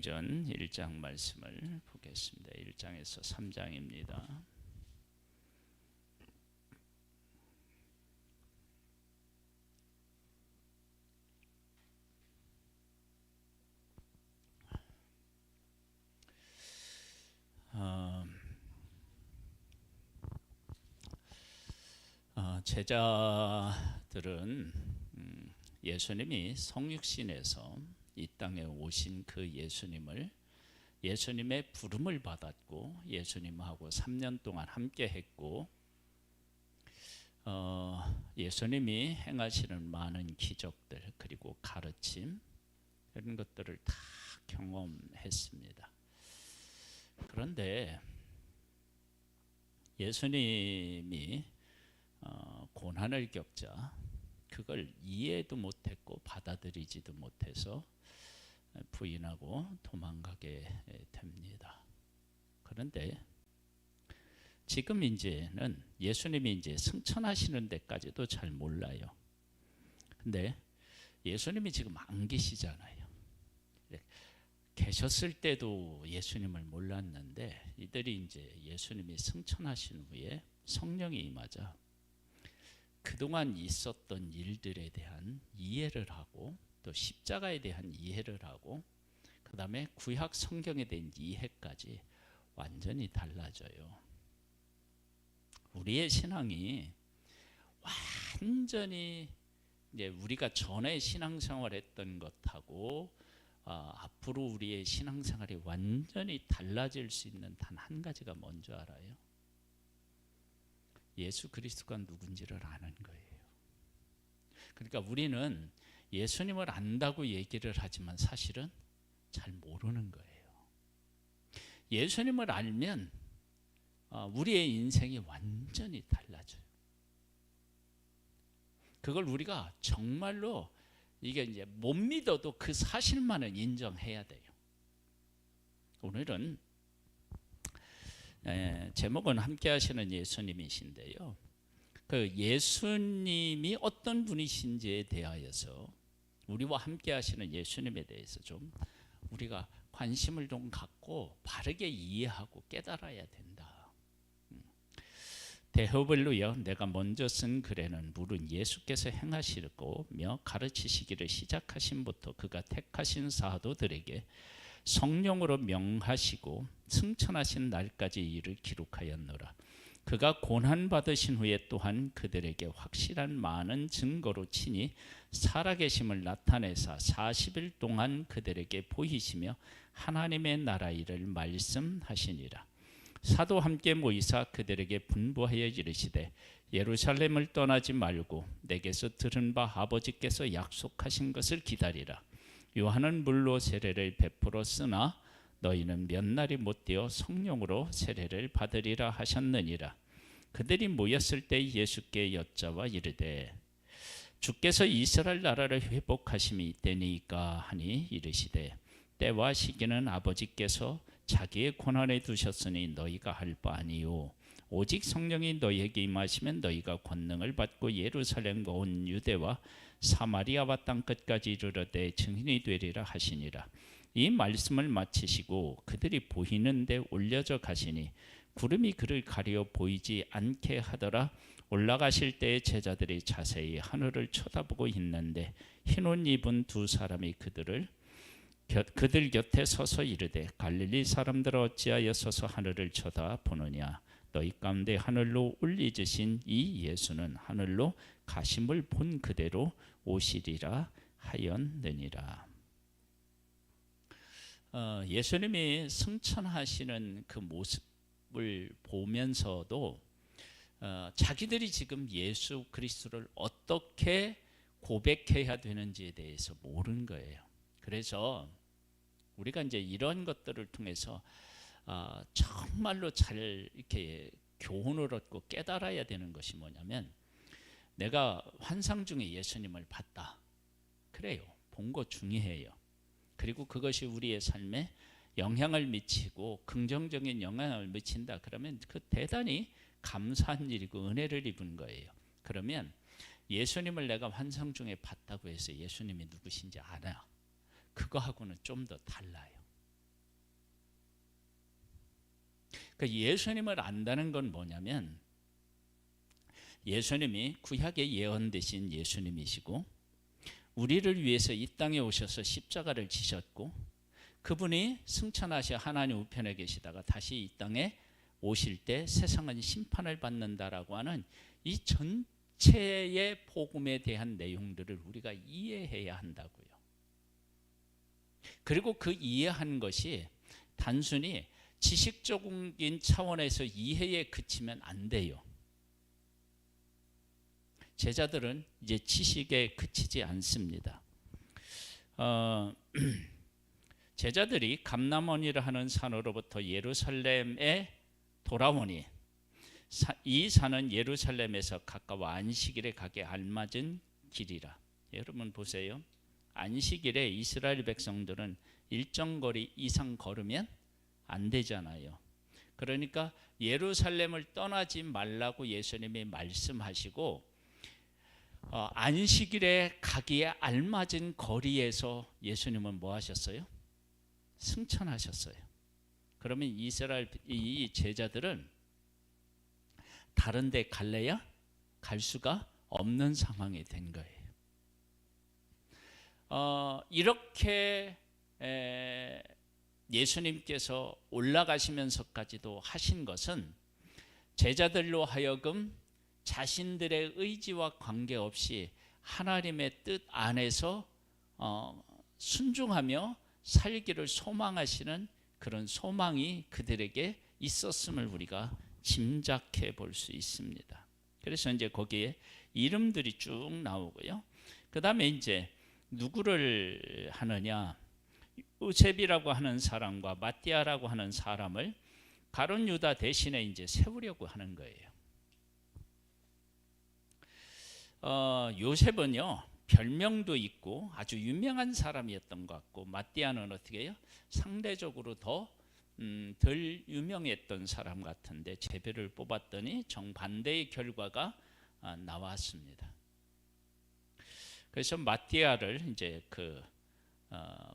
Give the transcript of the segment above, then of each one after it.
전 1장 말씀을 보겠습니다. 1장에서 3장입니다. 제자들은 예수님이 성육신에서 이 땅에 오신 그 예수님의 부름을 받았고 예수님하고 3년 동안 함께 했고 예수님이 행하시는 많은 기적들 그리고 가르침 이런 것들을 다 경험했습니다. 그런데 예수님이 고난을 겪자 그걸 이해도 못했고 받아들이지도 못해서 부인하고 도망가게 됩니다. 그런데 지금 이제는 예수님이 이제 승천하시는 데까지도 잘 몰라요. 근데 예수님이 지금 안 계시잖아요. 계셨을 때도 예수님을 몰랐는데 이들이 이제 예수님이 승천하신 후에 성령이 임하자 그동안 있었던 일들에 대한 이해를 하고 또 십자가에 대한 이해를 하고 그 다음에 구약 성경에 대한 이해까지 완전히 달라져요. 우리의 신앙이 완전히 이제 우리가 전에 신앙생활 했던 것하고 앞으로 우리의 신앙생활이 완전히 달라질 수 있는 단 한 가지가 뭔지 알아요? 예수 그리스도가 누군지를 아는 거예요. 그러니까 우리는 예수님을 안다고 얘기를 하지만 사실은 잘 모르는 거예요. 예수님을 알면 우리의 인생이 완전히 달라져요. 그걸 우리가 정말로 이게 이제 못 믿어도 그 사실만은 인정해야 돼요. 오늘은 제목은 함께 하시는 예수님이신데요. 그 예수님이 어떤 분이신지에 대하여서 우리와 함께 하시는 예수님에 대해서 좀 우리가 관심을 좀 갖고 바르게 이해하고 깨달아야 된다. 대허블루여 내가 먼저 쓴 글에는 물은 예수께서 행하시고며 가르치시기를 시작하신부터 그가 택하신 사도들에게 성령으로 명하시고 승천하신 날까지 이를 기록하였노라. 그가 고난받으신 후에 또한 그들에게 확실한 많은 증거로 친히 살아계심을 나타내사 40일 동안 그들에게 보이시며 하나님의 나라 일을 말씀하시니라. 사도 함께 모이사 그들에게 분부하여 이르시되 예루살렘을 떠나지 말고 내게서 들은 바 아버지께서 약속하신 것을 기다리라. 요한은 물로 세례를 베풀었으나 너희는 몇 날이 못되어 성령으로 세례를 받으리라 하셨느니라. 그들이 모였을 때 예수께 여짜와 이르되 주께서 이스라엘 나라를 회복하심이 이때니까 하니 이르시되 때와 시기는 아버지께서 자기의 권한에 두셨으니 너희가 할 바 아니요 오직 성령이 너희에게 임하시면 너희가 권능을 받고 예루살렘과 온 유대와 사마리아와 땅 끝까지 이르러되 증인이 되리라 하시니라. 이 말씀을 마치시고 그들이 보이는 데 올려져 가시니 구름이 그를 가려 보이지 않게 하더라. 올라가실 때에 제자들이 자세히 하늘을 쳐다보고 있는데 흰옷 입은 두 사람이 그들 곁에 서서 이르되 갈릴리 사람들아 어찌하여 서서 하늘을 쳐다보느냐. 너희 가운데 하늘로 올리지신 이 예수는 하늘로 가심을 본 그대로 오시리라 하였느니라. 예수님이 승천하시는 그 모습을 보면서도 자기들이 지금 예수 그리스도를 어떻게 고백해야 되는지에 대해서 모르는 거예요. 그래서 우리가 이제 이런 것들을 통해서 정말로 잘 이렇게 교훈을 얻고 깨달아야 되는 것이 뭐냐면 내가 환상 중에 예수님을 봤다. 그래요. 본 거 중요해요. 그리고 그것이 우리의 삶에 영향을 미치고 긍정적인 영향을 미친다. 그러면 그 대단히 감사한 일이고 은혜를 입은 거예요. 그러면 예수님을 내가 환상 중에 봤다고 해서 예수님이 누구신지 알아. 그거하고는 좀 더 달라요. 그 예수님을 안다는 건 뭐냐면 예수님이 구약의 예언 되신 예수님이시고 우리를 위해서 이 땅에 오셔서 십자가를 지셨고 그분이 승천하셔 하나님 우편에 계시다가 다시 이 땅에 오실 때 세상은 심판을 받는다라고 하는 이 전체의 복음에 대한 내용들을 우리가 이해해야 한다고요. 그리고 그 이해한 것이 단순히 지식적인 차원에서 이해에 그치면 안 돼요. 제자들은 이제 지식에 그치지 않습니다. 제자들이 감람원이라 하는 산으로부터 예루살렘에 돌아오니 이 산은 예루살렘에서 가까워 안식일에 가게 알맞은 길이라. 여러분 보세요. 안식일에 이스라엘 백성들은 일정 거리 이상 걸으면 안 되잖아요. 그러니까 예루살렘을 떠나지 말라고 예수님이 말씀하시고 안식일에 가기에 알맞은 거리에서 예수님은 뭐 하셨어요? 승천하셨어요. 그러면 이스라엘 이 제자들은 다른 데 갈래야 갈 수가 없는 상황이 된 거예요. 이렇게 예수님께서 올라가시면서까지도 하신 것은 제자들로 하여금 자신들의 의지와 관계없이 하나님의 뜻 안에서 순종하며 살기를 소망하시는 그런 소망이 그들에게 있었음을 우리가 짐작해 볼 수 있습니다. 그래서 이제 거기에 이름들이 쭉 나오고요. 그 다음에 이제 누구를 하느냐, 요셉이라고 하는 사람과 마띠아라고 하는 사람을 가룟 유다 대신에 이제 세우려고 하는 거예요. 요셉은요 별명도 있고 아주 유명한 사람이었던 것 같고, 마띠아는 어떻게 해요? 상대적으로 더 덜 유명했던 사람 같은데 제비를 뽑았더니 정반대의 결과가 나왔습니다. 그래서 마띠아를 이제 그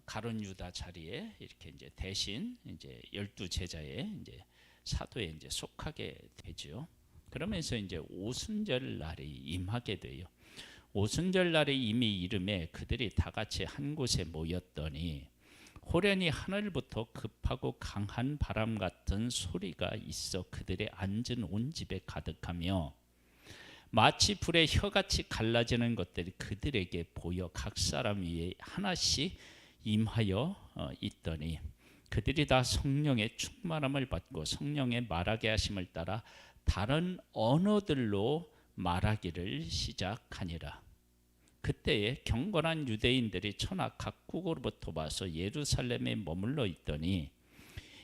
가룟 유다 자리에 이렇게 이제 대신 이제 12제자의 이제 사도에 이제 속하게 되죠. 그러면서 이제 오순절 날이 임하게 돼요. 오순절 날에 이미 이름에 그들이 다 같이 한 곳에 모였더니 호련히 하늘부터 급하고 강한 바람 같은 소리가 있어 그들의 앉은 온 집에 가득하며 마치 불에 혀같이 갈라지는 것들이 그들에게 보여 각 사람 위에 하나씩 임하여 있더니 그들이 다 성령의 충만함을 받고 성령의 말하게 하심을 따라 다른 언어들로 말하기를 시작하니라. 그때에 경건한 유대인들이 천하 각국으로부터 와서 예루살렘에 머물러 있더니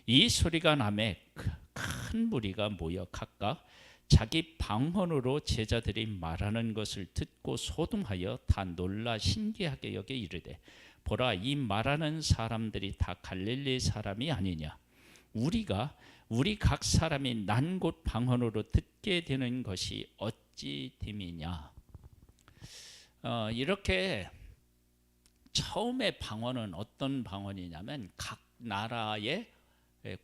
이 소리가 나매 큰 무리가 모여 각각 자기 방언으로 제자들이 말하는 것을 듣고 소동하여 다 놀라 신기하게 여겨 이르되 보라, 이 말하는 사람들이 다 갈릴리 사람이 아니냐. 우리 각 사람이 난 곳 방언으로 듣게 되는 것이 어찌 됨이냐. 이렇게 처음에 방언은 어떤 방언이냐면 각 나라의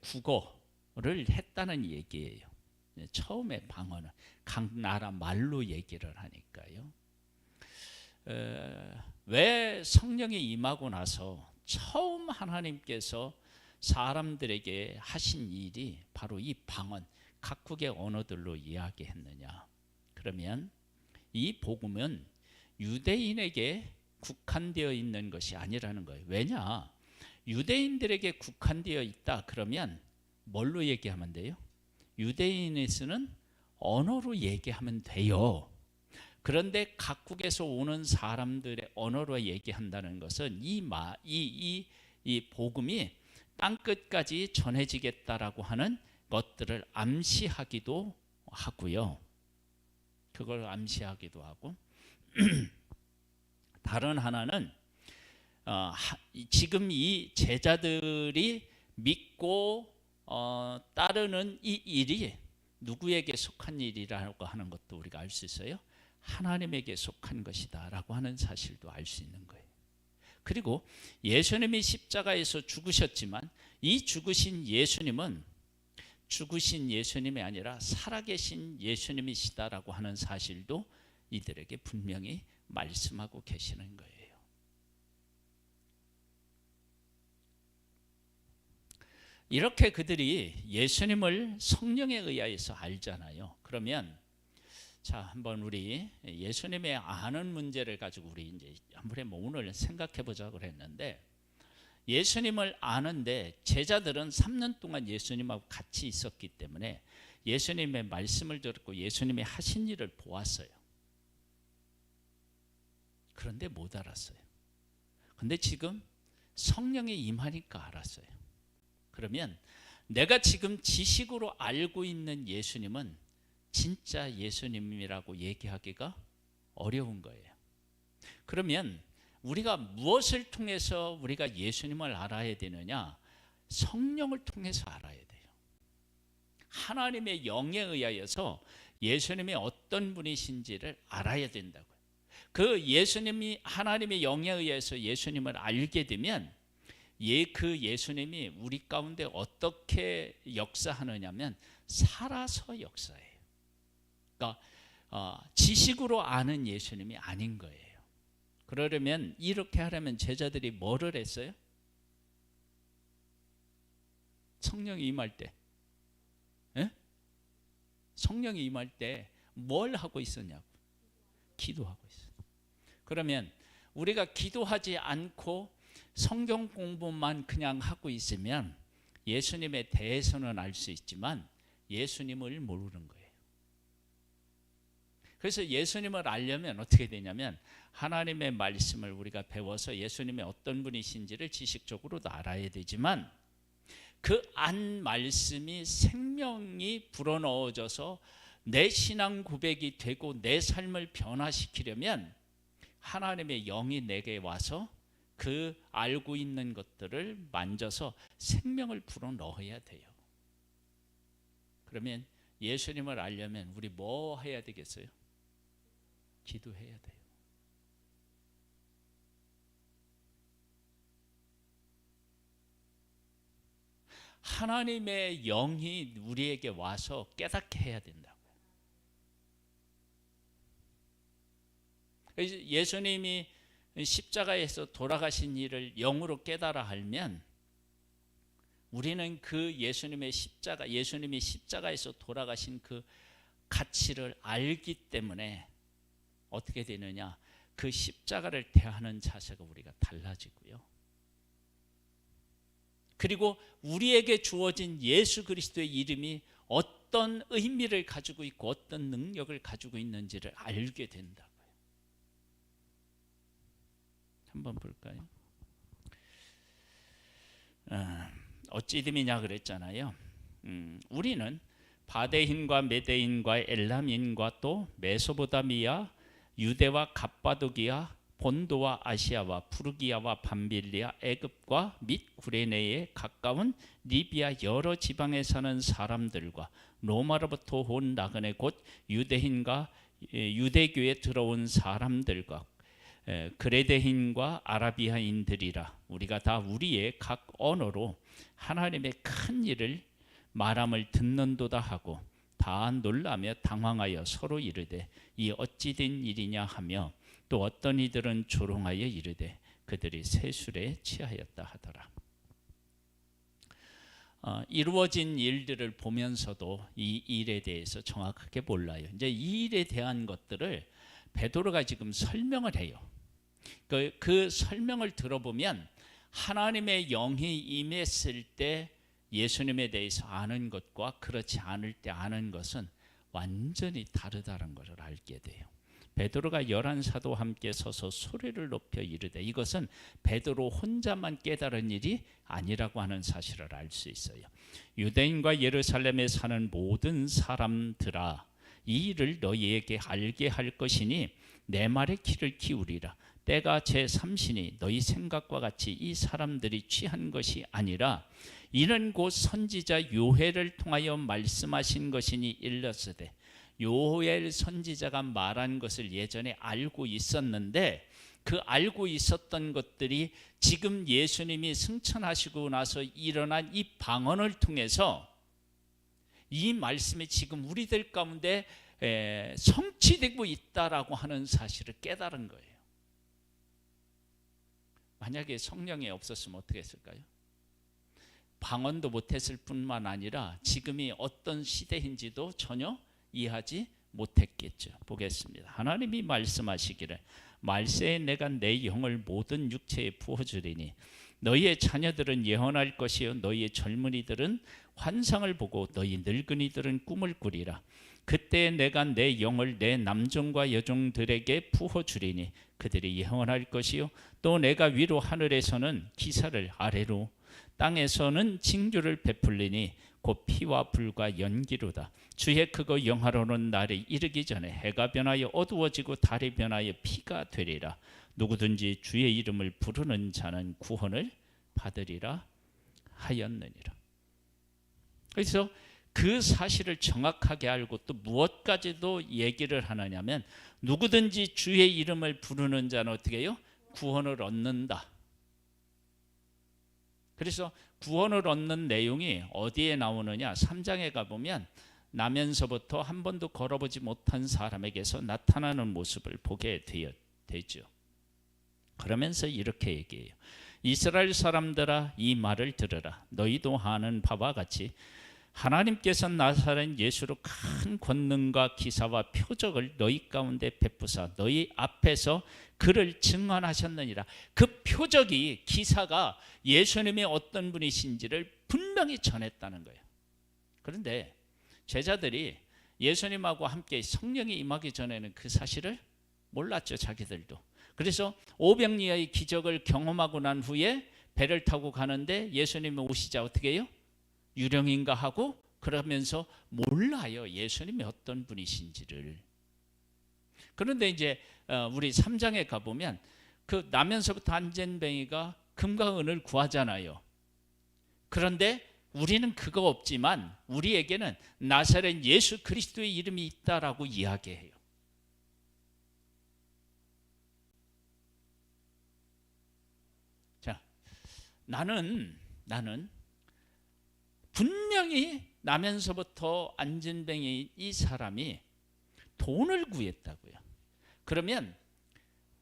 국어를 했다는 얘기예요. 처음에 방언은 각 나라 말로 얘기를 하니까요. 왜 성령이 임하고 나서 처음 하나님께서 사람들에게 하신 일이 바로 이 방언, 각국의 언어들로 이야기했느냐. 그러면 이 복음은 유대인에게 국한되어 있는 것이 아니라는 거예요. 왜냐? 유대인들에게 국한되어 있다 그러면 뭘로 얘기하면 돼요? 유대인에서는 언어로 얘기하면 돼요. 그런데 각국에서 오는 사람들의 언어로 얘기한다는 것은 이 복음이 땅끝까지 전해지겠다라고 하는 것들을 암시하기도 하고요. 그걸 암시하기도 하고 다른 하나는 지금 이 제자들이 믿고 따르는 이 일이 누구에게 속한 일이라고 하는 것도 우리가 알 수 있어요. 하나님에게 속한 것이다 라고 하는 사실도 알 수 있는 거예요. 그리고 예수님이 십자가에서 죽으셨지만 이 죽으신 예수님은 죽으신 예수님이 아니라 살아계신 예수님이시다라고 하는 사실도 이들에게 분명히 말씀하고 계시는 거예요. 이렇게 그들이 예수님을 성령에 의하여서 알잖아요. 그러면 자, 한번 우리 예수님의 아는 문제를 가지고 우리 이제 한번 오늘 생각해 보자고 그랬는데, 예수님을 아는데 제자들은 3년 동안 예수님하고 같이 있었기 때문에 예수님의 말씀을 들었고 예수님이 하신 일을 보았어요. 그런데 못 알았어요. 근데 지금 성령이 임하니까 알았어요. 그러면 내가 지금 지식으로 알고 있는 예수님은 진짜 예수님이라고 얘기하기가 어려운 거예요. 그러면 우리가 무엇을 통해서 우리가 예수님을 알아야 되느냐? 성령을 통해서 알아야 돼요. 하나님의 영에 의하여서 예수님이 어떤 분이신지를 알아야 된다고요. 그 예수님이 하나님의 영에 의해서 예수님을 알게 되면 그 예수님이 우리 가운데 어떻게 역사하느냐면 살아서 역사해요. 그러니까 지식으로 아는 예수님이 아닌 거예요. 그러려면 이렇게 하려면 제자들이 뭐를 했어요? 성령이 임할 때, 성령이 임할 때 뭘 하고 있었냐고? 기도하고 있어요. 그러면 우리가 기도하지 않고 성경 공부만 그냥 하고 있으면 예수님에 대해서는 알 수 있지만 예수님을 모르는 거예요. 그래서 예수님을 알려면 어떻게 되냐면 하나님의 말씀을 우리가 배워서 예수님이 어떤 분이신지를 지식적으로도 알아야 되지만 그 안 말씀이 생명이 불어넣어져서 내 신앙 고백이 되고 내 삶을 변화시키려면 하나님의 영이 내게 와서 그 알고 있는 것들을 만져서 생명을 불어넣어야 돼요. 그러면 예수님을 알려면 우리 뭐 해야 되겠어요? 기도해야 돼요. 하나님의 영이 우리에게 와서 깨닫게 해야 된다고요. 예수님이 십자가에서 돌아가신 일을 영으로 깨달아 알면 우리는 그 예수님이 십자가에서 돌아가신 그 가치를 알기 때문에 어떻게 되느냐? 그 십자가를 대하는 자세가 우리가 달라지고요. 그리고 우리에게 주어진 예수 그리스도의 이름이 어떤 의미를 가지고 있고 어떤 능력을 가지고 있는지를 알게 된다고요. 한번 볼까요? 어찌 됨이냐 그랬잖아요. 우리는 바데인과 메데인과 엘람인과 또 메소포타미아, 유대와 갑바도기아, 본도와 아시아와 프루기아와 밤빌리아, 애굽과 및 구레네에 가까운 리비아 여러 지방에 사는 사람들과 로마로부터 온 나그네 곧 유대인과 유대교에 들어온 사람들과 그레데인과 아라비아인들이라 우리가 다 우리의 각 언어로 하나님의 큰 일을 말함을 듣는도다 하고 다 놀라며 당황하여 서로 이르되 이 어찌 된 일이냐 하며 또 어떤 이들은 조롱하여 이르되 그들이 세술에 취하였다 하더라. 이루어진 일들을 보면서도 이 일에 대해서 정확하게 몰라요. 이제 이 일에 대한 것들을 베드로가 지금 설명을 해요. 그 설명을 들어보면 하나님의 영이 임했을 때 예수님에 대해서 아는 것과 그렇지 않을 때 아는 것은 완전히 다르다는 것을 알게 돼요. 베드로가 11사도와 함께 서서 소리를 높여 이르되 이것은 베드로 혼자만 깨달은 일이 아니라고 하는 사실을 알 수 있어요. 유대인과 예루살렘에 사는 모든 사람들아 이 일을 너희에게 알게 할 것이니 내 말에 귀를 기울이라. 때가 제3시니 너희 생각과 같이 이 사람들이 취한 것이 아니라 이는 곧 선지자 요엘을 통하여 말씀하신 것이니 일렀으되 요엘 선지자가 말한 것을 예전에 알고 있었는데 그 알고 있었던 것들이 지금 예수님이 승천하시고 나서 일어난 이 방언을 통해서 이 말씀이 지금 우리들 가운데 성취되고 있다라고 하는 사실을 깨달은 거예요. 만약에 성령이 없었으면 어떻게 했을까요? 방언도 못했을 뿐만 아니라 지금이 어떤 시대인지도 전혀 이해하지 못했겠죠. 보겠습니다. 하나님이 말씀하시기를 말세에 내가 내 영을 모든 육체에 부어주리니 너희의 자녀들은 예언할 것이요 너희의 젊은이들은 환상을 보고 너희 늙은이들은 꿈을 꾸리라. 그때 내가 내 영을 내 남종과 여종들에게 부어주리니 그들이 예언할 것이요 또 내가 위로 하늘에서는 기사를 아래로 땅에서는 징조를 베풀리니 곧 피와 불과 연기로다. 주의 크고 영화로운 날이 이르기 전에 해가 변하여 어두워지고 달이 변하여 피가 되리라. 누구든지 주의 이름을 부르는 자는 구원을 받으리라 하였느니라. 그래서 그 사실을 정확하게 알고 또 무엇까지도 얘기를 하느냐면 누구든지 주의 이름을 부르는 자는 어떻게 해요? 구원을 얻는다. 그래서 구원을 얻는 내용이 어디에 나오느냐? 3장에 가보면 나면서부터 한 번도 걸어보지 못한 사람에게서 나타나는 모습을 보게 되죠. 그러면서 이렇게 얘기해요. 이스라엘 사람들아 이 말을 들으라. 너희도 아는 바와 같이 하나님께서 나사렛 예수로 큰 권능과 기사와 표적을 너희 가운데 베푸사 너희 앞에서 그를 증언하셨느니라. 그 표적이 기사가 예수님이 어떤 분이신지를 분명히 전했다는 거예요. 그런데 제자들이 예수님하고 함께 성령이 임하기 전에는 그 사실을 몰랐죠. 자기들도. 그래서 오병이어의 기적을 경험하고 난 후에 배를 타고 가는데 예수님이 오시자 어떻게 해요? 유령인가 하고 그러면서 몰라요. 예수님이 어떤 분이신지를. 그런데 이제 우리 3장에 가보면 그 나면서부터 안전뱅이가 금과 은을 구하잖아요. 그런데 우리는 그거 없지만 우리에게는 나사렛 예수 그리스도의 이름이 있다라고 이야기해요. 자, 나는 분명히 나면서부터 안전뱅이 이 사람이 돈을 구했다고요. 그러면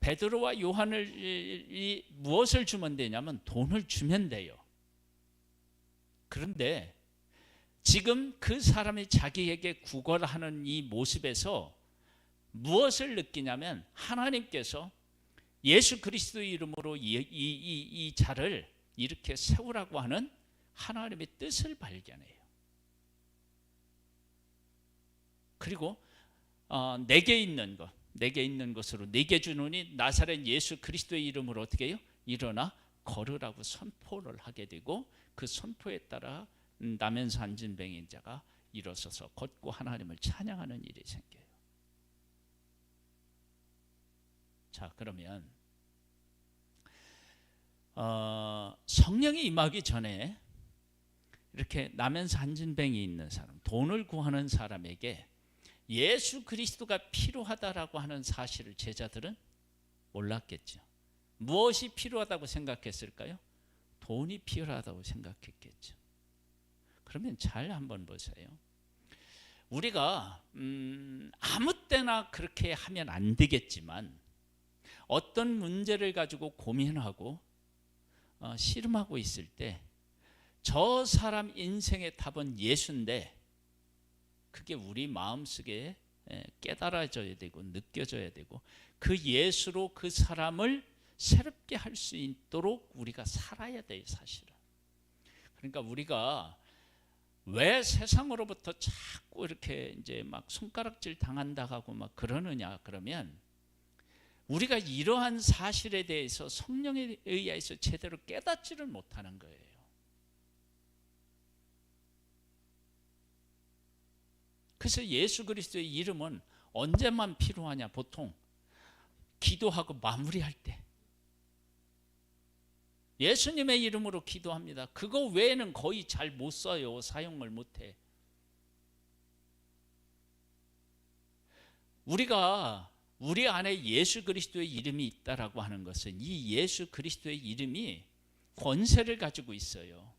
베드로와 요한을 무엇을 주면 되냐면 돈을 주면 돼요. 그런데 지금 그 사람이 자기에게 구걸하는 이 모습에서 무엇을 느끼냐면 하나님께서 예수 그리스도의 이름으로 이 자를 이렇게 세우라고 하는 하나님의 뜻을 발견해요. 그리고 내게 있는 것으로 내게 주노니 나사렛 예수 그리스도의 이름으로 어떻게 해요? 일어나 걸으라고 선포를 하게 되고 그 선포에 따라 나면서 안진뱅이 자가 일어서서 걷고 하나님을 찬양하는 일이 생겨요. 자, 그러면 성령이 임하기 전에 이렇게 나면서 안진뱅이 있는 사람, 돈을 구하는 사람에게 예수 그리스도가 필요하다라고 하는 사실을 제자들은 몰랐겠죠. 무엇이 필요하다고 생각했을까요? 돈이 필요하다고 생각했겠죠. 그러면 잘 한번 보세요. 우리가 아무 때나 그렇게 하면 안 되겠지만 어떤 문제를 가지고 고민하고 씨름하고 있을 때 저 사람 인생의 답은 예수인데 그게 우리 마음속에 깨달아져야 되고 느껴져야 되고 그 예수로 그 사람을 새롭게 할 수 있도록 우리가 살아야 돼요, 사실은. 그러니까 우리가 왜 세상으로부터 자꾸 이렇게 이제 막 손가락질 당한다 하고 막 그러느냐 그러면 우리가 이러한 사실에 대해서 성령에 의해서 제대로 깨닫지를 못하는 거예요. 그래서 예수 그리스도의 이름은 언제만 필요하냐? 보통 기도하고 마무리할 때 예수님의 이름으로 기도합니다. 그거 외에는 거의 잘 못 써요. 사용을 못해. 우리가 우리 안에 예수 그리스도의 이름이 있다라고 하는 것은 이 예수 그리스도의 이름이 권세를 가지고 있어요.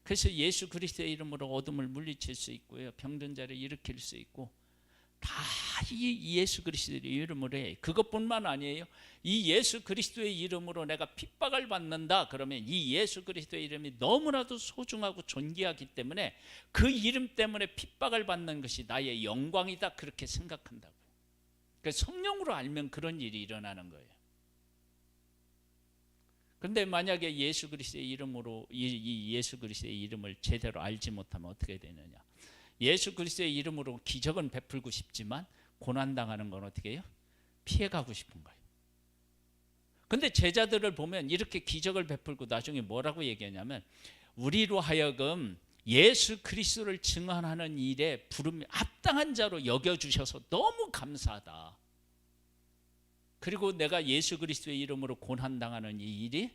그래서 예수 그리스도의 이름으로 어둠을 물리칠 수 있고요, 병든 자를 일으킬 수 있고, 다 이 예수 그리스도의 이름으로 해. 그것뿐만 아니에요. 이 예수 그리스도의 이름으로 내가 핍박을 받는다 그러면 이 예수 그리스도의 이름이 너무나도 소중하고 존귀하기 때문에 그 이름 때문에 핍박을 받는 것이 나의 영광이다, 그렇게 생각한다고요. 그래서 성령으로 알면 그런 일이 일어나는 거예요. 그런데 만약에 예수 그리스도의 이름으로 이 예수 그리스도의 이름을 제대로 알지 못하면 어떻게 되느냐? 예수 그리스도의 이름으로 기적은 베풀고 싶지만 고난당하는 건 어떻게 해요? 피해가고 싶은 거예요. 근데 제자들을 보면 이렇게 기적을 베풀고 나중에 뭐라고 얘기하냐면, 우리로 하여금 예수 그리스도를 증언하는 일에 부름이 합당한 자로 여겨주셔서 너무 감사하다. 그리고 내가 예수 그리스도의 이름으로 고난당하는 이 일이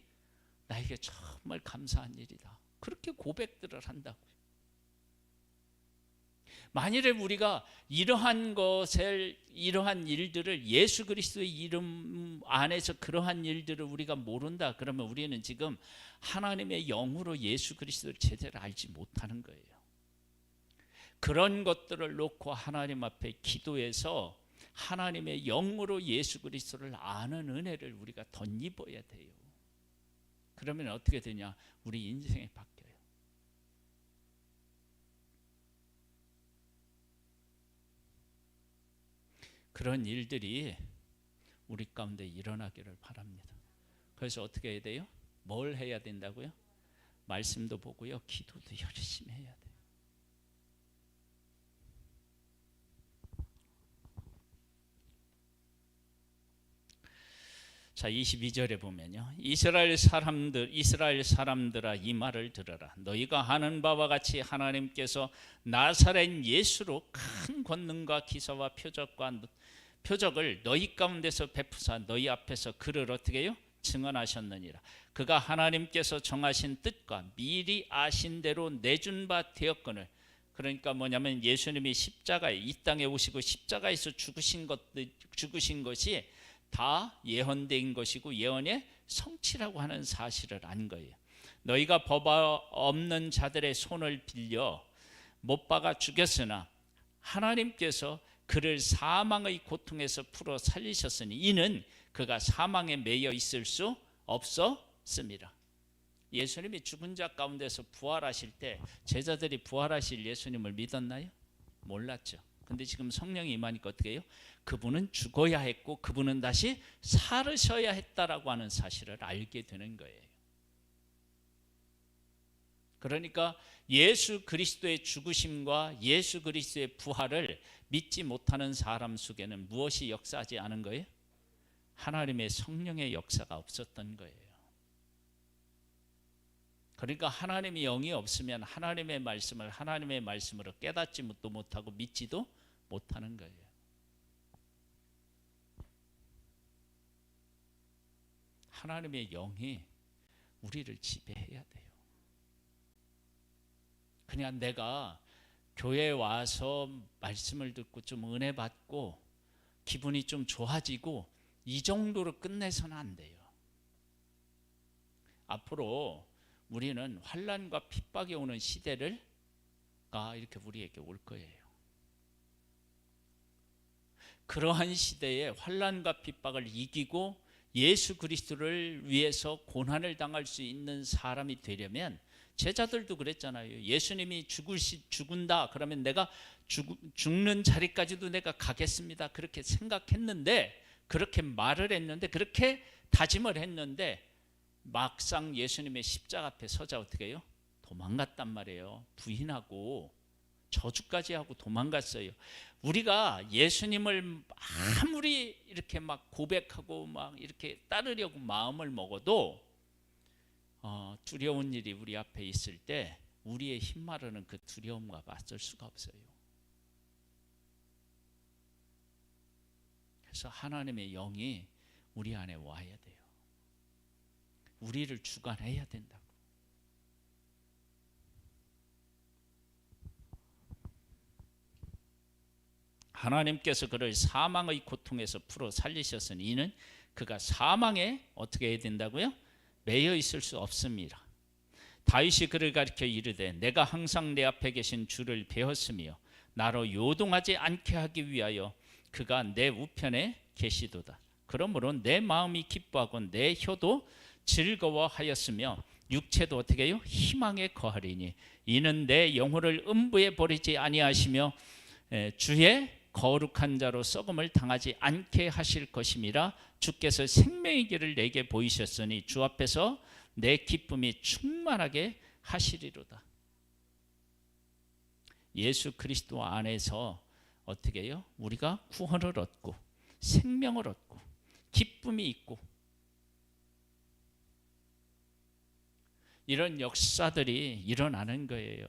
나에게 정말 감사한 일이다, 그렇게 고백들을 한다고요. 만일에 우리가 이러한 일들을 예수 그리스도의 이름 안에서 그러한 일들을 우리가 모른다 그러면 우리는 지금 하나님의 영으로 예수 그리스도를 제대로 알지 못하는 거예요. 그런 것들을 놓고 하나님 앞에 기도해서 하나님의 영으로 예수 그리스도를 아는 은혜를 우리가 덧입어야 돼요. 그러면 어떻게 되냐? 우리 인생이 바뀌어요. 그런 일들이 우리 가운데 일어나기를 바랍니다. 그래서 어떻게 해야 돼요? 뭘 해야 된다고요? 말씀도 보고요, 기도도 열심히 해야 돼요. 자, 22절에 보면요, 이스라엘 사람들아 이 말을 들어라. 너희가 하는 바와 같이 하나님께서 나사렛 예수로 큰 권능과 기사와 표적을 너희 가운데서 베푸사 너희 앞에서 그를 어떻게 해요? 증언하셨느니라. 그가 하나님께서 정하신 뜻과 미리 아신 대로 내준 바 되었거늘. 그러니까 뭐냐면 예수님이 십자가에 이 땅에 오시고 십자가에서 죽으신 것이 다 예언된 것이고 예언의 성취라고 하는 사실을 안 거예요. 너희가 법 없는 자들의 손을 빌려 못 박아 죽였으나 하나님께서 그를 사망의 고통에서 풀어 살리셨으니 이는 그가 사망에 매여 있을 수 없었습니다. 예수님이 죽은 자 가운데서 부활하실 때 제자들이 부활하실 예수님을 믿었나요? 몰랐죠. 근데 지금 성령이 임하니까 어떻게 해요? 그분은 죽어야 했고 그분은 다시 살으셔야 했다라고 하는 사실을 알게 되는 거예요. 그러니까 예수 그리스도의 죽으심과 예수 그리스도의 부활을 믿지 못하는 사람 속에는 무엇이 역사하지 않은 거예요? 하나님의 성령의 역사가 없었던 거예요. 그러니까 하나님의 영이 없으면 하나님의 말씀을 하나님의 말씀으로 깨닫지도 못하고 믿지도 못하는 거예요. 하나님의 영이 우리를 지배해야 돼요. 그냥 내가 교회에 와서 말씀을 듣고 좀 은혜 받고 기분이 좀 좋아지고 이 정도로 끝내서는 안 돼요. 앞으로 우리는 환난과 핍박이 오는 시대가 이렇게 우리에게 올 거예요. 그러한 시대에 환난과 핍박을 이기고 예수 그리스도를 위해서 고난을 당할 수 있는 사람이 되려면 제자들도 그랬잖아요. 예수님이 죽은다 그러면 내가 죽는 자리까지도 내가 가겠습니다, 그렇게 생각했는데, 그렇게 말을 했는데, 그렇게 다짐을 했는데 막상 예수님의 십자가 앞에 서자 어떻게 해요? 도망갔단 말이에요. 부인하고 저주까지 하고 도망갔어요. 우리가 예수님을 아무리 이렇게 막 고백하고 막 이렇게 따르려고 마음을 먹어도 두려운 일이 우리 앞에 있을 때 우리의 힘마르는 그 두려움과 맞설 수가 없어요. 그래서 하나님의 영이 우리 안에 와야 돼요. 우리를 주관해야 된다고. 하나님께서 그를 사망의 고통에서 풀어 살리셨으니 이는 그가 사망에 어떻게 해야 된다고요? 매여 있을 수 없습니다. 다윗이 그를 가리켜 이르되 내가 항상 내 앞에 계신 주를 배웠으며 나로 요동하지 않게 하기 위하여 그가 내 우편에 계시도다. 그러므로 내 마음이 기뻐하고 내 혀도 즐거워하였으며 육체도 어떻게 해요? 희망에 거하리니 이는 내 영혼을 음부에 버리지 아니하시며 주의 거룩한 자로 썩음을 당하지 않게 하실 것임이라. 주께서 생명의 길을 내게 보이셨으니 주 앞에서 내 기쁨이 충만하게 하시리로다. 예수 그리스도 안에서 어떻게 해요? 우리가 구원을 얻고 생명을 얻고 기쁨이 있고 이런 역사들이 일어나는 거예요.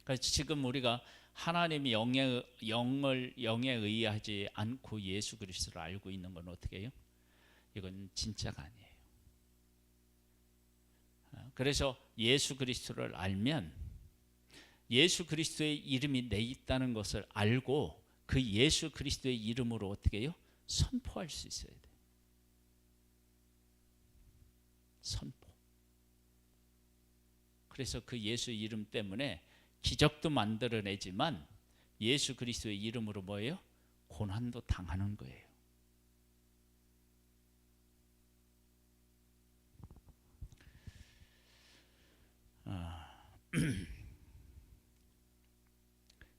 그래서 지금 우리가 하나님이 영에 의하지 않고 예수 그리스도를 알고 있는 건 어떻게 해요? 이건 진짜가 아니에요. 그래서 예수 그리스도를 알면 예수 그리스도의 이름이 내 있다는 것을 알고 그 예수 그리스도의 이름으로 어떻게 해요? 선포할 수 있어야 돼요. 선포. 그래서 그 예수 이름 때문에 기적도 만들어내지만 예수 그리스도의 이름으로 뭐예요? 고난도 당하는 거예요.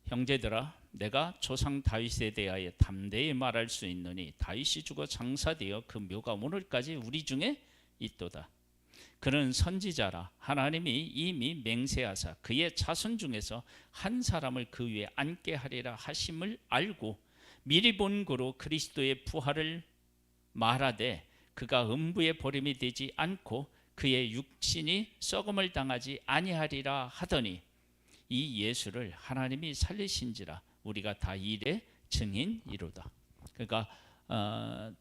형제들아, 내가 조상 다윗에 대하여 담대히 말할 수 있노니 다윗이 죽어 장사되어 그 묘가 오늘까지 우리 중에 있도다. 그는 선지자라 하나님이 이미 맹세하사 그의 자손 중에서 한 사람을 그 위에 앉게 하리라 하심을 알고 미리 본 고로 그리스도의 부활을 말하되 그가 음부에 버림이 되지 않고 그의 육신이 썩음을 당하지 아니하리라 하더니 이 예수를 하나님이 살리신지라 우리가 다 이래 증인이로다. 그러니까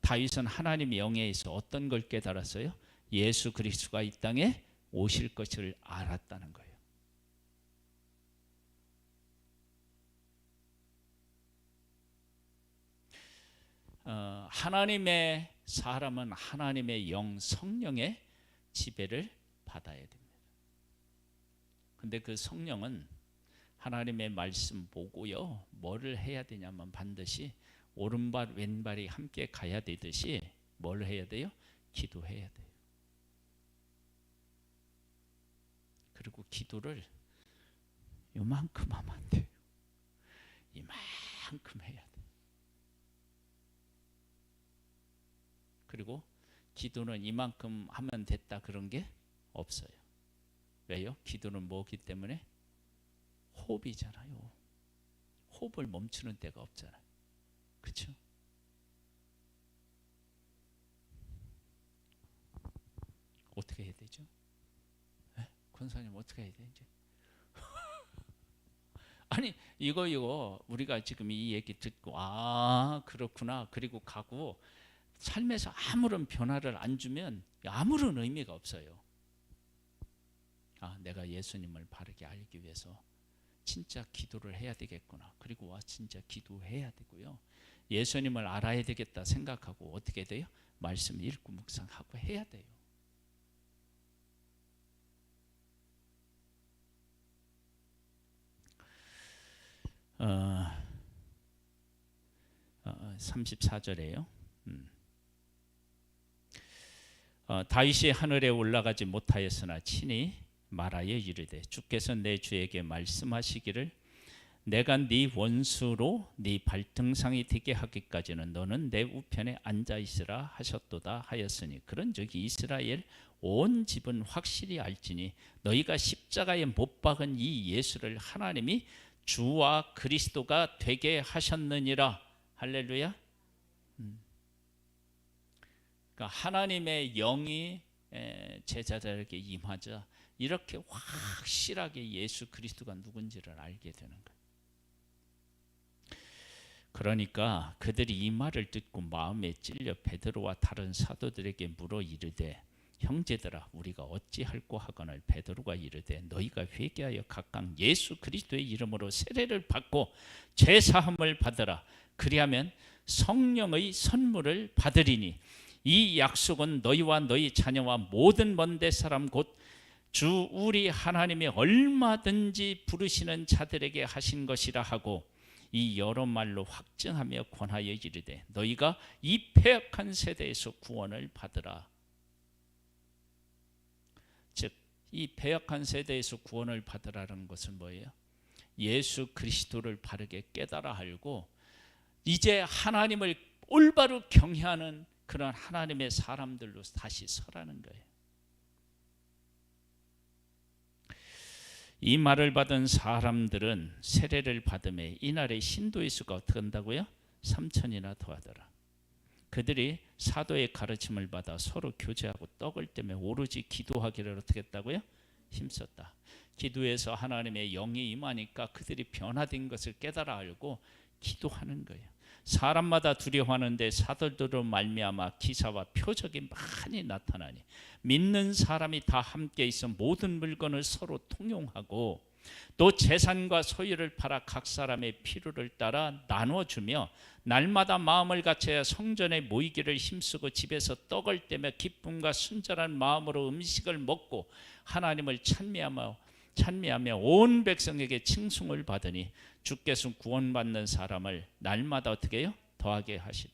다윗은 하나님의 영에서 어떤 걸 깨달았어요? 예수 그리스도가 이 땅에 오실 것을 알았다는 거예요. 하나님의 사람은 하나님의 영 성령의 지배를 받아야 됩니다. 근데 그 성령은 하나님의 말씀 보고요, 뭐를 해야 되냐면 반드시 오른발 왼발이 함께 가야 되듯이 뭘 해야 돼요? 기도해야 돼요. 그리고 기도를 요만큼 하면 안 돼요. 이만큼 해야 돼요. 그리고 기도는 이만큼 하면 됐다 그런 게 없어요. 왜요? 기도는 뭐기 때문에? 호흡이잖아요. 호흡을 멈추는 데가 없잖아요. 그렇죠? 어떻게 해야 되죠? 권사님 어떻게 해야 되지? 아니 이거 우리가 지금 이 얘기 듣고 그렇구나 그리고 가고 삶에서 아무런 변화를 안 주면 아무런 의미가 없어요. 내가 예수님을 바르게 알기 위해서 진짜 기도를 해야 되겠구나. 그리고 진짜 기도해야 되고요. 예수님을 알아야 되겠다 생각하고 어떻게 돼요? 말씀 읽고 묵상하고 해야 돼요. 34절에요. 다윗이 하늘에 올라가지 못하였으나 친히 말하여 이르되 주께서 내 주에게 말씀하시기를 내가 네 원수로 네 발등상이 되게 하기까지는 너는 내 우편에 앉아 있으라 하셨도다 하였으니 그런즉 이스라엘 온 집은 확실히 알지니 너희가 십자가에 못 박은 이 예수를 하나님이 주와 그리스도가 되게 하셨느니라. 할렐루야. 그러니까 하나님의 영이 제자들에게 임하자 이렇게 확실하게 예수 그리스도가 누군지를 알게 되는 거예요. 그러니까 그들이 이 말을 듣고 마음에 찔려 베드로와 다른 사도들에게 물어 이르되 형제들아 우리가 어찌할꼬 하거늘 베드로가 이르되 너희가 회개하여 각각 예수 그리스도의 이름으로 세례를 받고 죄 사함을 받으라. 그리하면 성령의 선물을 받으리니 이 약속은 너희와 너희 자녀와 모든 먼데 사람 곧 주 우리 하나님이 얼마든지 부르시는 자들에게 하신 것이라 하고 이 여러 말로 확증하며 권하여 이르되 너희가 이 패역한 세대에서 구원을 받으라. 즉 이 패역한 세대에서 구원을 받으라는 것은 뭐예요? 예수 그리스도를 바르게 깨달아 알고 이제 하나님을 올바로 경외하는 그런 하나님의 사람들로 다시 서라는 거예요. 이 말을 받은 사람들은 세례를 받음에 이날의 신도의 수가 어떻게 한다고요? 3,000이나 더하더라. 그들이 사도의 가르침을 받아 서로 교제하고 떡을 떼며 오로지 기도하기를 어떻게 했다고요? 힘썼다. 기도해서 하나님의 영이 임하니까 그들이 변화된 것을 깨달아 알고 기도하는 거예요. 사람마다 두려워하는데 사도들로 말미암아 기사와 표적이 많이 나타나니 믿는 사람이 다 함께 있어 모든 물건을 서로 통용하고 또 재산과 소유를 팔아 각 사람의 필요를 따라 나눠주며 날마다 마음을 갖춰야 성전에 모이기를 힘쓰고 집에서 떡을 떼며 기쁨과 순전한 마음으로 음식을 먹고 하나님을 찬미하며 온 백성에게 칭송을 받으니 주께서 구원받는 사람을 날마다 어떻게 해요? 더하게 하시는.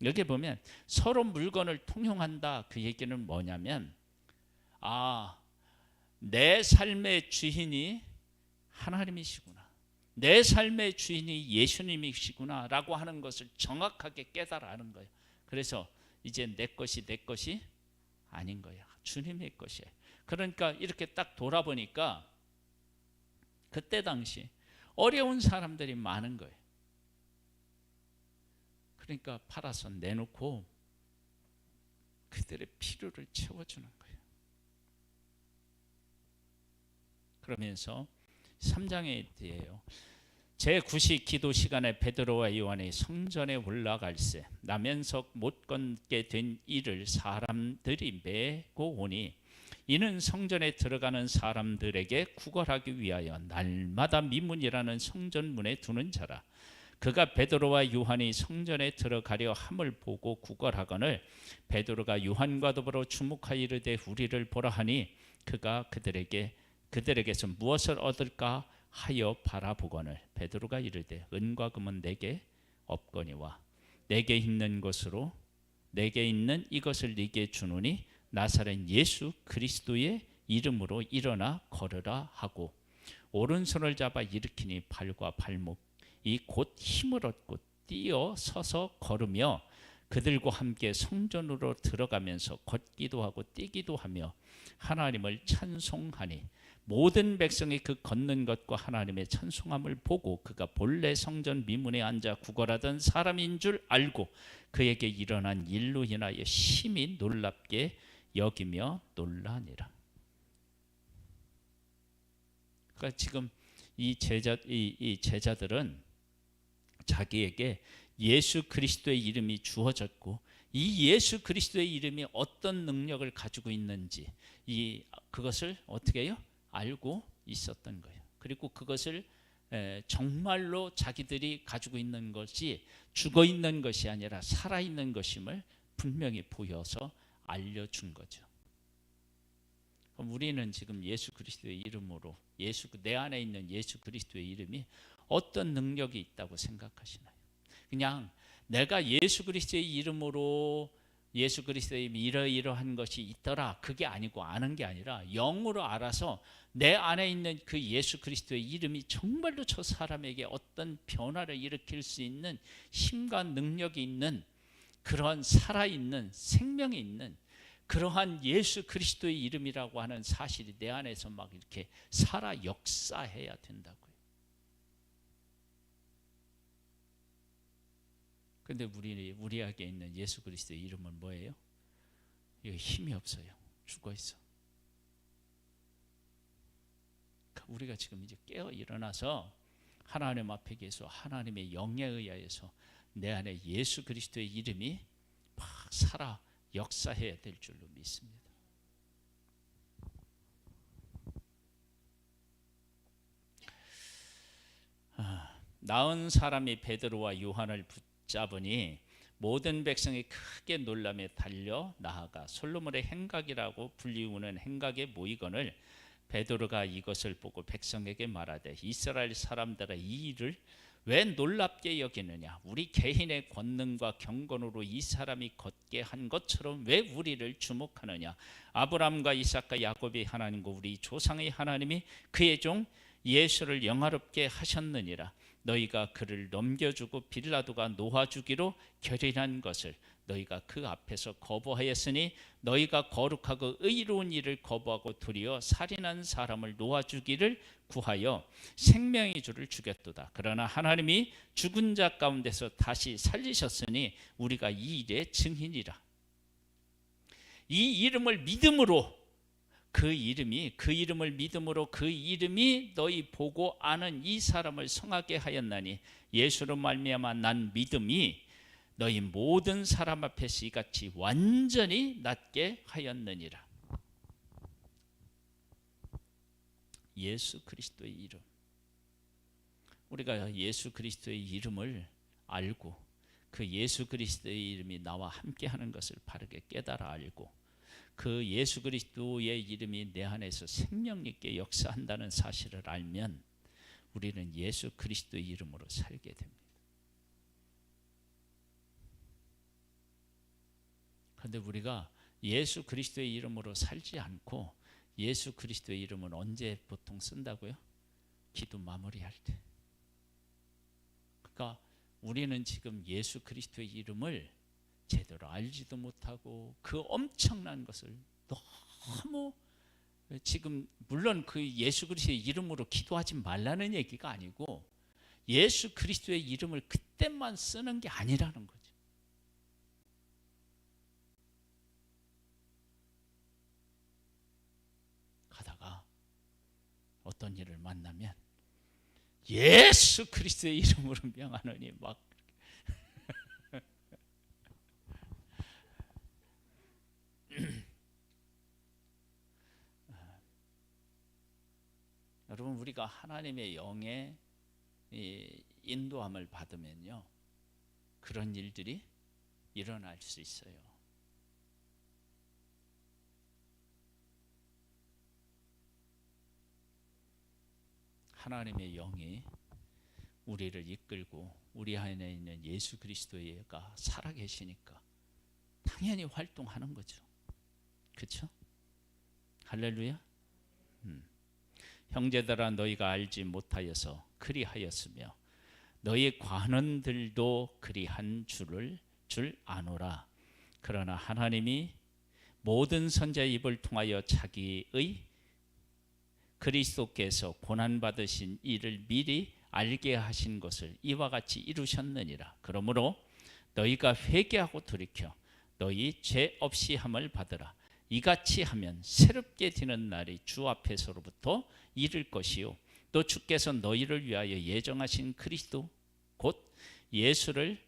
여기 보면 서로 물건을 통용한다. 그 얘기는 뭐냐면 내 삶의 주인이 하나님이시구나, 내 삶의 주인이 예수님이시구나 라고 하는 것을 정확하게 깨달아 아는 거예요. 그래서 이제 내 것이 아닌 거예요. 주님의 것이에요. 그러니까 이렇게 딱 돌아보니까 그때 당시 어려운 사람들이 많은 거예요. 그러니까 팔아서 내놓고 그들의 필요를 채워주는 거예요. 그러면서 3장에 있대요. 제9시 기도 시간에 베드로와 요한이 성전에 올라갈새 나면석 못 걷게 된 이를 사람들이 메고 오니 이는 성전에 들어가는 사람들에게 구걸하기 위하여 날마다 미문이라는 성전문에 두는 자라. 그가 베드로와 요한이 성전에 들어가려 함을 보고 구걸하거늘 베드로가 요한과 더불어 주목하여 이르되 우리를 보라 하니 그가 그들에게서 무엇을 얻을까 하여 바라보거늘 베드로가 이르되 은과 금은 내게 없거니와 내게 있는 이것을 네게 주노니 나사렛 예수 그리스도의 이름으로 일어나 걸으라 하고 오른손을 잡아 일으키니 발과 발목이 곧 힘을 얻고 뛰어 서서 걸으며 그들과 함께 성전으로 들어가면서 걷기도 하고 뛰기도 하며 하나님을 찬송하니 모든 백성이 그 걷는 것과 하나님의 찬송함을 보고 그가 본래 성전 미문에 앉아 구걸하던 사람인 줄 알고 그에게 일어난 일로 인하여 심히 놀랍게 여기며 놀라니라. 그러니까 지금 이 제자들은 자기에게 예수 그리스도의 이름이 주어졌고 이 예수 그리스도의 이름이 어떤 능력을 가지고 있는지 그것을 어떻게 해요? 알고 있었던 거예요. 그리고 그것을 정말로 자기들이 가지고 있는 것이 죽어 있는 것이 아니라 살아 있는 것임을 분명히 보여서 알려준 거죠. 그럼 우리는 지금 예수 그리스도의 이름으로 내 안에 있는 예수 그리스도의 이름이 어떤 능력이 있다고 생각하시나요? 그냥 내가 예수 그리스도의 이름으로 예수 그리스도의 이러이러한 것이 있더라 그게 아니고 아는 게 아니라 영으로 알아서 내 안에 있는 그 예수 그리스도의 이름이 정말로 저 사람에게 어떤 변화를 일으킬 수 있는 힘과 능력이 있는 그러한 살아있는 생명이 있는 그러한 예수 그리스도의 이름이라고 하는 사실이 내 안에서 막 이렇게 살아 역사해야 된다고요. 근데 우리에게 있는 예수 그리스도의 이름은 뭐예요? 이거 힘이 없어요. 죽어 있어. 우리가 지금 이제 깨어 일어나서 하나님 앞에 계서 하나님의 영에 의하여서 내 안에 예수 그리스도의 이름이 막 살아 역사해야 될 줄로 믿습니다. 나은 사람이 베드로와 요한을 붙잡으니 모든 백성이 크게 놀라며 달려 나아가 솔로몬의 행각이라고 불리우는 행각에 모이거늘 베드로가 이것을 보고 백성에게 말하되 이스라엘 사람들아 이 일을 왜 놀랍게 여기느냐? 우리 개인의 권능과 경건으로 이 사람이 걷게 한 것처럼 왜 우리를 주목하느냐? 아브라함과 이삭과 야곱의 하나님과 우리 조상의 하나님이 그의 종 예수를 영화롭게 하셨느니라. 너희가 그를 넘겨주고 빌라도가 놓아주기로 결의한 것을 너희가 그 앞에서 거부하였으니 너희가 거룩하고 의로운 일을 거부하고 도리어 살인한 사람을 놓아주기를 구하여 생명의 주를 죽였도다. 그러나 하나님이 죽은 자 가운데서 다시 살리셨으니 우리가 이 일의 증인이라. 이 이름을 믿음으로 그 이름을 믿음으로 그 이름이 너희 보고 아는 이 사람을 성하게 하였나니 예수로 말미암아 난 믿음이 너희 모든 사람 앞에서 이같이 완전히 낫게 하였느니라. 예수 그리스도의 이름. 우리가 예수 그리스도의 이름을 알고 그 예수 그리스도의 이름이 나와 함께 하는 것을 바르게 깨달아 알고 그 예수 그리스도의 이름이 내 안에서 생명 있게 역사한다는 사실을 알면 우리는 예수 그리스도의 이름으로 살게 됩니다. 그런데 우리가 예수 그리스도의 이름으로 살지 않고 예수 그리스도의 이름은 언제 보통 쓴다고요? 기도 마무리할 때. 그러니까 우리는 지금 예수 그리스도의 이름을 제대로 알지도 못하고 그 엄청난 것을 너무 지금 물론 그 예수 그리스도의 이름으로 기도하지 말라는 얘기가 아니고 예수 그리스도의 이름을 그때만 쓰는 게 아니라는 거죠. 가다가 어떤 일을 만나면 예수 그리스도의 이름으로 명하노니 막 여러분 우리가 하나님의 영의 인도함을 받으면요 그런 일들이 일어날 수 있어요. 하나님의 영이 우리를 이끌고 우리 안에 있는 예수 그리스도가 살아계시니까 당연히 활동하는 거죠. 그렇죠? 할렐루야. 형제들아 너희가 알지 못하여서 그리하였으며 너희 관원들도 그리한 줄 아노라. 그러나 하나님이 모든 선지자의 입을 통하여 자기의 그리스도께서 고난받으신 일을 미리 알게 하신 것을 이와 같이 이루셨느니라. 그러므로 너희가 회개하고 돌이켜 너희 죄 없이 함을 받으라. 이같이 하면 새롭게 되는 날이 주 앞에서로부터 이를 것이요 또 주께서 너희를 위하여 예정하신 그리스도 곧 예수를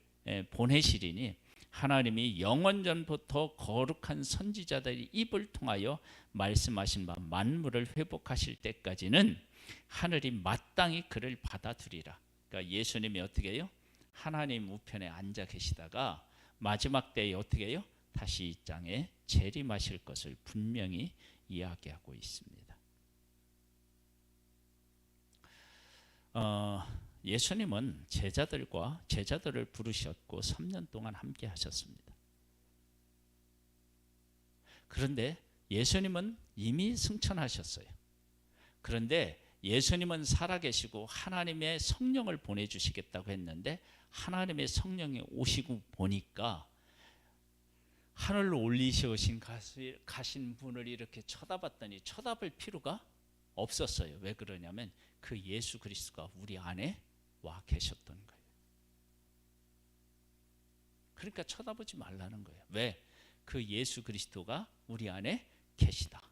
보내시리니 하나님이 영원전부터 거룩한 선지자들의 입을 통하여 말씀하신 바 만물을 회복하실 때까지는 하늘이 마땅히 그를 받아들이라. 그러니까 예수님이 어떻게 해요? 하나님 우편에 앉아 계시다가 마지막 때에 어떻게 해요? 다시 이 땅에 재림하실 것을 분명히 이야기하고 있습니다. 예수님은 제자들을 부르셨고 3년 동안 함께 하셨습니다. 그런데 예수님은 이미 승천하셨어요. 그런데 예수님은 살아계시고 하나님의 성령을 보내주시겠다고 했는데 하나님의 성령이 오시고 보니까 하늘로 올리셔신 가신 분을 이렇게 쳐다봤더니 쳐다볼 필요가 없었어요. 왜 그러냐면 그 예수 그리스도가 우리 안에 와 계셨던 거예요. 그러니까 쳐다보지 말라는 거예요. 왜? 그 예수 그리스도가 우리 안에 계시다.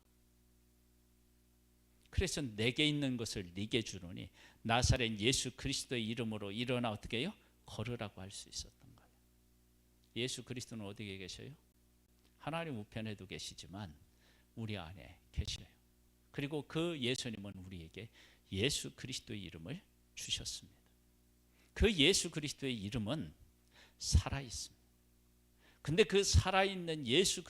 그래서 내게 있는 것을 네게 주노니 나사렛 예수 그리스도의 이름으로 일어나 어떻게 해요? 걸으라고 할 수 있었던 거예요. 예수 그리스도는 어디에 계셔요? 하나님 우편에도 계시지만 우리 안에 계셔요. 그리고 그 예수님은 우리에게 예수 그리스도의 이름을 주셨습니다. 그 예수 그리스도의 이름은 살아있습니다. 근데 그 살아있는 예수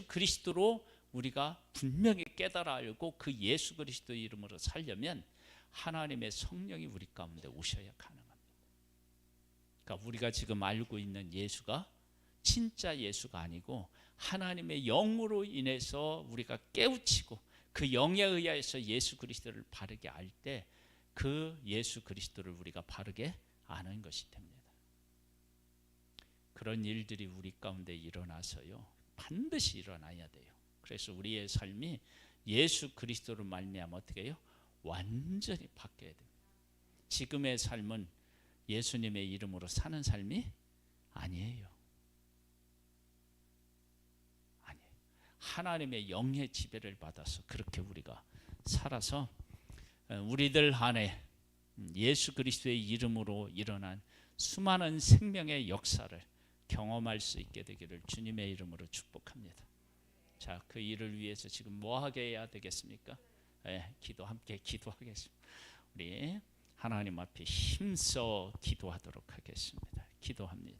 그리스도로 우리가 분명히 깨달아 알고 그 예수 그리스도 이름으로 살려면 하나님의 성령이 우리 가운데 오셔야 가능합니다. 그러니까 우리가 지금 알고 있는 예수가 진짜 예수가 아니고 하나님의 영으로 인해서 우리가 깨우치고 그 영에 의하여서 예수 그리스도를 바르게 알 때 그 예수 그리스도를 우리가 바르게 아는 것이 됩니다. 그런 일들이 우리 가운데 일어나서요, 반드시 일어나야 돼요. 그래서 우리의 삶이 예수 그리스도로 말미암아 어떻게 해요? 완전히 바뀌어야 됩니다. 지금의 삶은 예수님의 이름으로 사는 삶이 아니에요. 아니에요. 하나님의 영의 지배를 받아서 그렇게 우리가 살아서 우리들 안에 예수 그리스도의 이름으로 일어난 수많은 생명의 역사를 경험할 수 있게 되기를 주님의 이름으로 축복합니다. 자, 그 일을 위해서 지금 뭐 하게 해야 되겠습니까? 함께 기도하겠습니다. 우리 하나님 앞에 힘써 기도하도록 하겠습니다. 기도합니다.